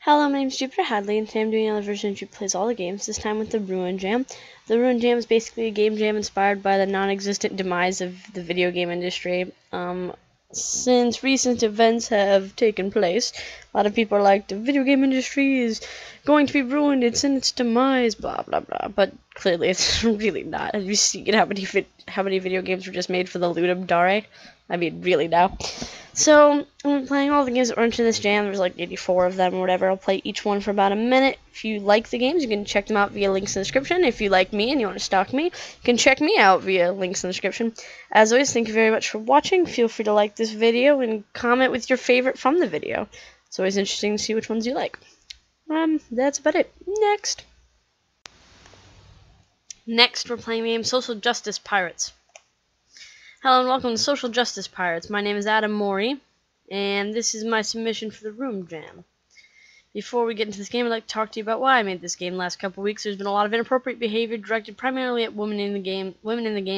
Hello, my name is Jupiter Hadley, and today I'm doing another version of Jupi Plays All the Games, this time with the Ruin Jam. The Ruin Jam is basically a game jam inspired by the non-existent demise of the video game industry. Since recent events have taken place, a lot of people are like, the video game industry is going to be ruined, it's in its demise, blah blah blah, but clearly it's really not. Have you seen how many video games were just made for the Ludum Dare? I mean, really now. So, I'm playing all the games that were into this jam. There's like 84 of them or whatever. I'll play each one for about a minute. If you like the games, you can check them out via links in the description. If you like me and you want to stalk me, you can check me out via links in the description. As always, thank you very much for watching. Feel free to like this video and comment with your favorite from the video. It's always interesting to see which ones you like. That's about it. Next, we're playing the game Social Justice Pirates. Hello and welcome to Social Justice Pirates. My name is Adam Mori, and this is my submission for the Ruin Jam. Before we get into this game, I'd like to talk to you about why I made this game. The last couple of weeks, there's been a lot of inappropriate behavior directed primarily at women in the game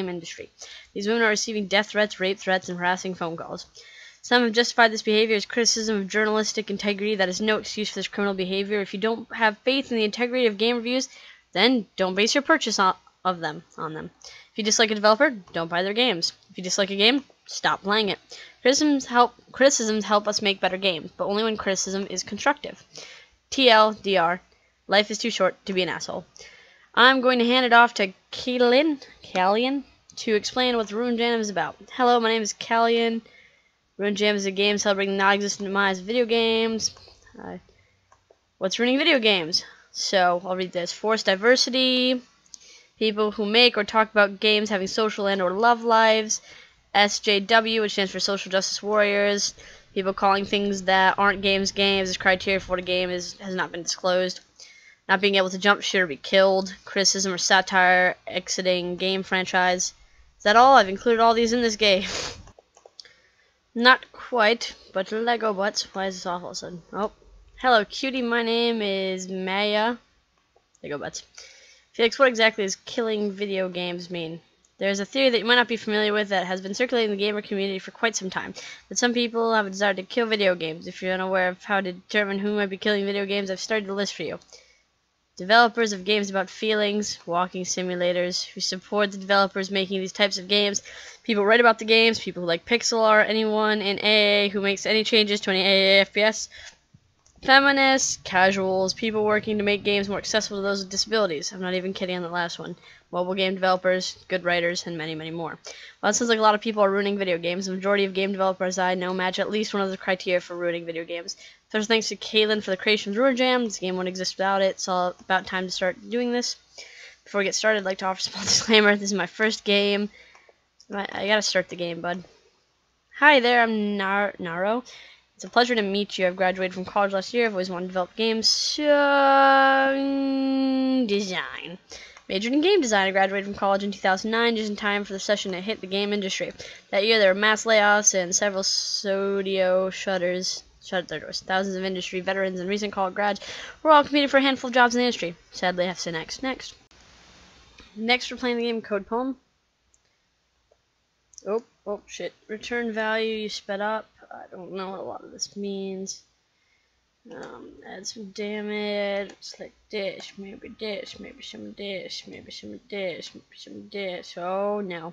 industry. These women are receiving death threats, rape threats, and harassing phone calls. Some have justified this behavior as criticism of journalistic integrity. That is no excuse for this criminal behavior. If you don't have faith in the integrity of game reviews, then don't base your purchase on them. If you dislike a developer, don't buy their games. If you dislike a game, stop playing it. Criticisms help us make better games, but only when criticism is constructive. TLDR, life is too short to be an asshole. I'm going to hand it off to Callian to explain what the Ruin Jam is about. Hello, my name is Callian. Ruin Jam is a game celebrating the non-existent demise of video games. What's ruining video games? So, I'll read this. Forced diversity. People who make or talk about games having social and or love lives. SJW, which stands for Social Justice Warriors. People calling things that aren't games as criteria for what a game has not been disclosed. Not being able to jump, shoot, or be killed. Criticism or satire exiting game franchise. Is that all? I've included all these in this game. Not quite, but Lego butts. Why is this off all of a sudden? Oh. Hello, cutie. My name is Maya. Lego butts. Felix, what exactly does killing video games mean? There is a theory that you might not be familiar with that has been circulating in the gamer community for quite some time, that some people have a desire to kill video games. If you're unaware of how to determine who might be killing video games, I've started a list for you. Developers of games about feelings, walking simulators, who support the developers making these types of games, people who write about the games, people who like pixel art, anyone in AA who makes any changes to any AA FPS, feminists, casuals, people working to make games more accessible to those with disabilities. I'm not even kidding on the last one. Mobile game developers, good writers, and many, many more. Well, it sounds like a lot of people are ruining video games. The majority of game developers I know match at least one of the criteria for ruining video games. First, thanks to Kaylin for the creation of the Ruin Jam. This game wouldn't exist without it. It's all about time to start doing this. Before we get started, I'd like to offer a small disclaimer. This is my first game. I gotta start the game, bud. Hi there, I'm Naro. It's a pleasure to meet you. I've graduated from college last year. I've always wanted to develop games. Design. Majored in game design. I graduated from college in 2009, just in time for the session that hit the game industry. That year, there were mass layoffs and several studio shutters shut their doors. Thousands of industry veterans and recent college grads were all competing for a handful of jobs in the industry. Sadly, I have to say next. Next, we're playing the game Code Poem. Oh, shit. Return value, you sped up. I don't know what a lot of this means. Add some damage. Select dish, maybe some dish, maybe some dish. Oh no.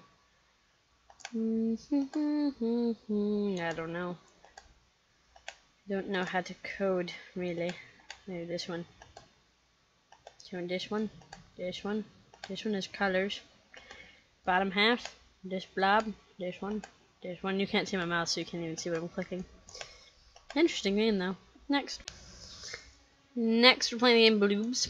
I don't know. Don't know how to code really. Maybe this one. This one. This one has colors. Bottom half. This blob. This one. This one. You can't see my mouse, so you can't even see what I'm clicking. Interesting game, though. Next, we're playing the game Bloobs.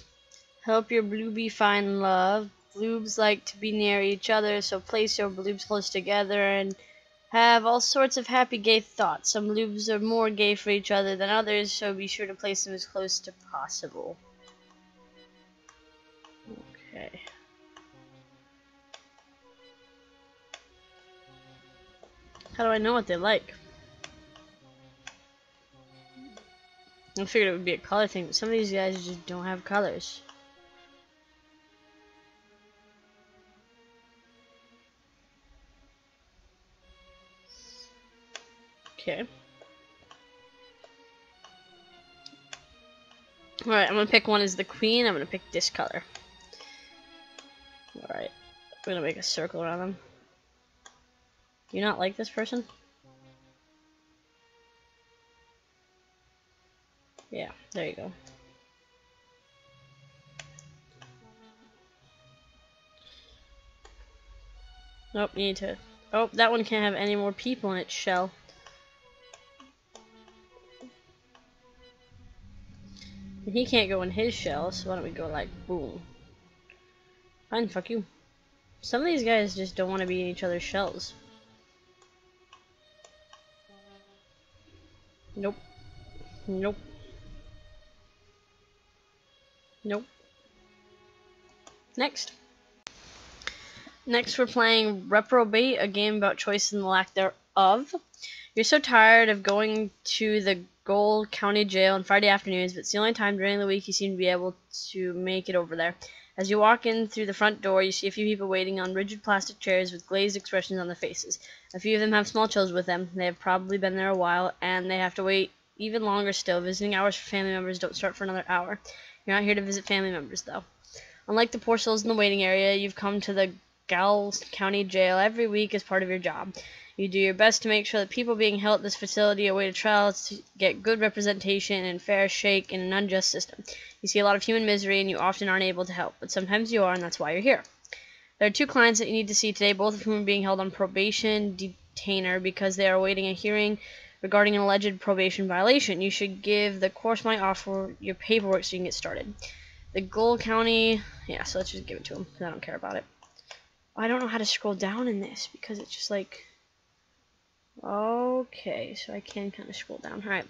Help your Bloobie find love. Bloobs like to be near each other, so place your Bloobs close together and have all sorts of happy gay thoughts. Some Bloobs are more gay for each other than others, so be sure to place them as close to possible. Okay. How do I know what they like? I figured it would be a color thing, but some of these guys just don't have colors. Okay. Alright, I'm gonna pick one as the queen. I'm gonna pick this color. Alright, I'm gonna make a circle around them. Do you not like this person? Yeah, there you go. Nope, you need to... Oh, that one can't have any more people in its shell. And he can't go in his shell, so why don't we go like, boom. Fine, fuck you. Some of these guys just don't want to be in each other's shells. Nope. Nope. Nope. Next. Next we're playing Reprobate, a game about choice and the lack thereof. You're so tired of going to the Gold County Jail on Friday afternoons, but it's the only time during the week you seem to be able to make it over there. As you walk in through the front door, you see a few people waiting on rigid plastic chairs with glazed expressions on their faces. A few of them have small children with them. They have probably been there a while, and they have to wait even longer still. Visiting hours for family members don't start for another hour. You're not here to visit family members, though. Unlike the poor souls in the waiting area, you've come to the Gold County Jail every week as part of your job. You do your best to make sure that people being held at this facility await a trial to get good representation and fair shake in an unjust system. You see a lot of human misery, and you often aren't able to help, but sometimes you are, and that's why you're here. There are two clients that you need to see today, both of whom are being held on probation detainer because they are awaiting a hearing regarding an alleged probation violation. You should give the corresponding offer your paperwork so you can get started. The Gold County... Yeah, so let's just give it to them, because I don't care about it. I don't know how to scroll down in this, because it's just like... Okay, so I can kind of scroll down. Alright.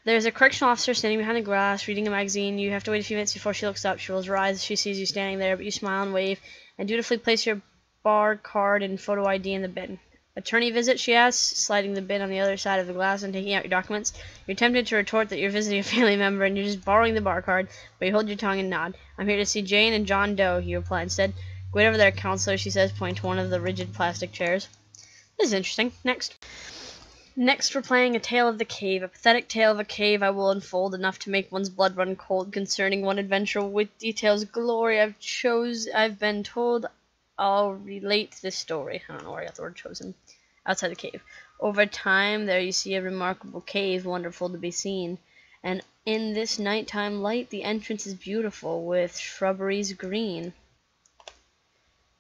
There's a correctional officer standing behind the glass, reading a magazine. You have to wait a few minutes before she looks up. She rolls her eyes as she sees you standing there, but you smile and wave, and dutifully place your bar card and photo ID in the bin. Attorney visit, she asks, sliding the bin on the other side of the glass and taking out your documents. You're tempted to retort that you're visiting a family member and you're just borrowing the bar card, but you hold your tongue and nod. I'm here to see Jane and John Doe, you reply instead. Wait over there, counselor, she says, pointing to one of the rigid plastic chairs. This is interesting. Next. Next, we're playing A Tale of the Cave. A pathetic tale of a cave I will unfold, enough to make one's blood run cold, concerning one adventure with details glory I've been told. I'll relate this story. I don't know where I got the word chosen. Outside the cave. Over time, there you see a remarkable cave, wonderful to be seen. And in this nighttime light, the entrance is beautiful, with shrubberies green.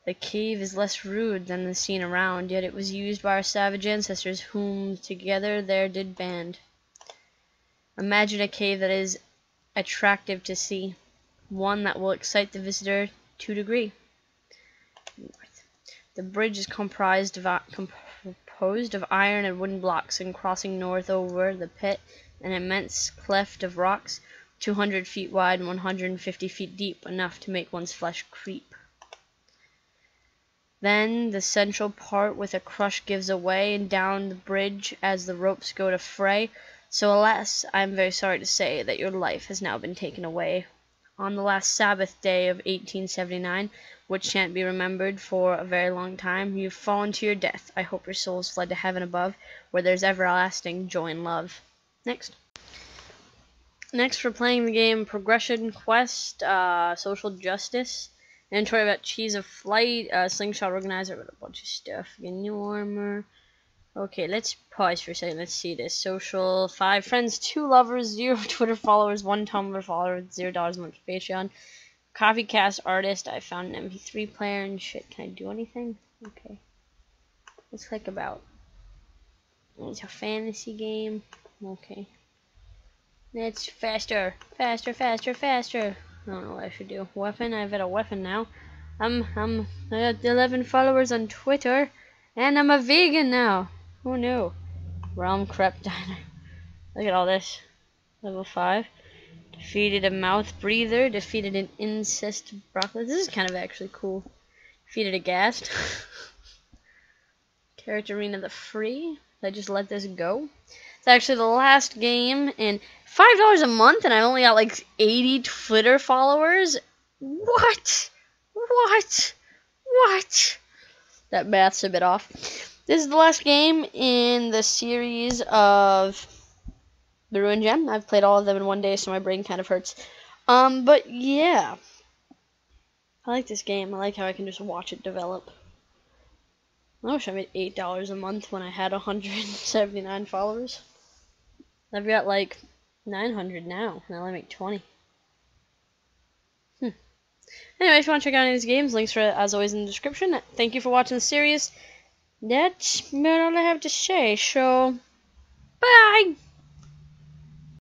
The cave is less rude than the scene around, yet it was used by our savage ancestors, whom together there did band. Imagine a cave that is attractive to see, one that will excite the visitor to a degree. The bridge is composed of iron and wooden blocks, and crossing north over the pit, an immense cleft of rocks, 200 feet wide and 150 feet deep, enough to make one's flesh creep. Then the central part with a crush gives away, and down the bridge as the ropes go to fray. So alas, I am very sorry to say that your life has now been taken away. On the last Sabbath day of 1879, which shan't be remembered for a very long time, you've fallen to your death. I hope your soul's fled to heaven above, where there's everlasting joy and love. Next. Next, we're playing the game Progression Quest, Social Justice. Inventory about Cheese of Flight, Slingshot Organizer, with a bunch of stuff. New armor. Okay, let's pause for a second. Let's see this. Social, 5 friends, 2 lovers, 0 Twitter followers, 1 Tumblr follower, with $0 a month for Patreon. Copycast artist. I found an MP3 player and shit. Can I do anything? Okay. Let's click about. It's a fantasy game. Okay. It's faster. Faster, faster, faster. I don't know what I should do. Weapon? I've got a weapon now. I got 11 followers on Twitter, and I'm a vegan now. Who knew? Realm Crep Diner. Look at all this. Level 5. Defeated a mouth breather. Defeated an incest broccoli. This is kind of actually cool. Defeated a ghast. Character Arena the Free. Did I just let this go? It's actually the last game in $5 a month, and I only got like 80 Twitter followers. What? What? What? That math's a bit off. This is the last game in the series of the Ruin Gem. I've played all of them in one day, so my brain kind of hurts. But yeah, I like this game. I like how I can just watch it develop. I wish I made $8 a month when I had 179 followers. I've got like 900 now, and I only make 20. Anyway, if you want to check out any of these games, links are as always in the description. Thank you for watching the series. That's about all I have to say, so bye!